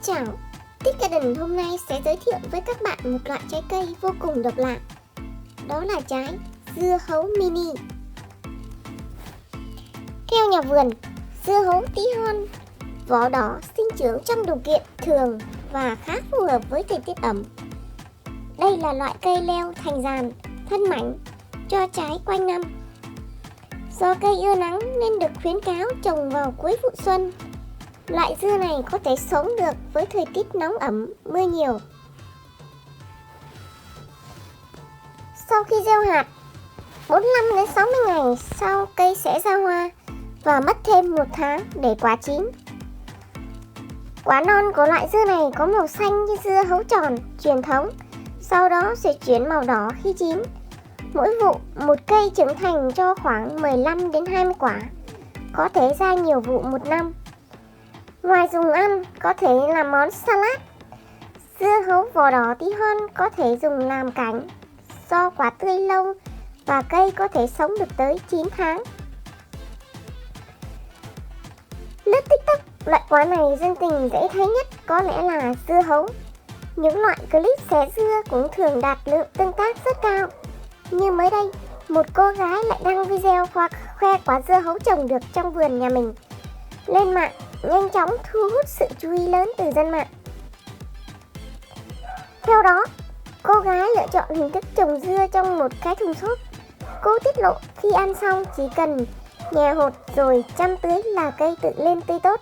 chào, Tít Garden hôm nay sẽ giới thiệu với các bạn một loại trái cây vô cùng độc lạ. Đó là trái dưa hấu mini. Theo nhà vườn, dưa hấu tí hon, vỏ đỏ sinh trưởng trong điều kiện thường và khá phù hợp với thời tiết ẩm. Đây là loại cây leo thành giàn, thân mảnh, cho trái quanh năm. Do cây ưa nắng nên được khuyến cáo trồng vào cuối vụ xuân. Loại dưa này có thể sống được với thời tiết nóng ẩm, mưa nhiều. Sau khi gieo hạt, 45 đến 60 ngày sau cây sẽ ra hoa và mất thêm 1 tháng để quả chín. Quả non của loại dưa này có màu xanh như dưa hấu tròn truyền thống, sau đó sẽ chuyển màu đỏ khi chín. Mỗi vụ một cây trưởng thành cho khoảng 15 đến 20 quả, có thể ra nhiều vụ một năm. Ngoài dùng ăn, có thể làm món salad. Dưa hấu vỏ đỏ tí hon có thể dùng làm cảnh, do quả tươi lâu và cây có thể sống được tới 9 tháng. Lướt TikTok, loại quả này dân tình dễ thấy nhất có lẽ là dưa hấu. Những loại clip xé dưa cũng thường đạt lượng tương tác rất cao. Như mới đây, một cô gái lại đăng video khoe quả dưa hấu trồng được trong vườn nhà mình lên mạng, nhanh chóng thu hút sự chú ý lớn từ dân mạng. Theo đó, cô gái lựa chọn hình thức trồng dưa trong một cái thùng xốp. Cô tiết lộ khi ăn xong chỉ cần nhè hột rồi chăm tưới là cây tự lên tươi tốt.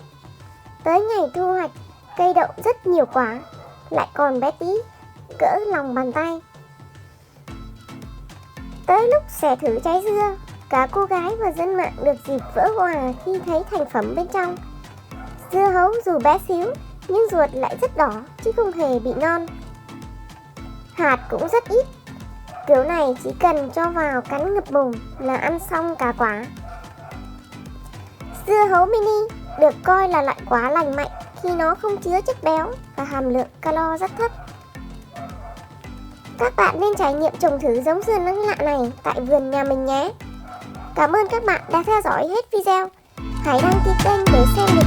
Tới ngày thu hoạch, cây đậu rất nhiều quả, lại còn bé tí, cỡ lòng bàn tay. Tới lúc xẻ thử trái dưa, cả cô gái và dân mạng được dịp vỡ òa khi thấy thành phẩm bên trong. Dưa hấu dù bé xíu nhưng ruột lại rất đỏ chứ không hề bị non. Hạt cũng rất ít, kiểu này chỉ cần cho vào cắn ngập mồm là ăn xong cả quả. Dưa hấu mini được coi là loại quả lành mạnh khi nó không chứa chất béo và hàm lượng calo rất thấp. Các bạn nên trải nghiệm trồng thử giống dưa lạ này tại vườn nhà mình nhé. Cảm ơn các bạn đã theo dõi hết video. Hãy đăng ký kênh để xem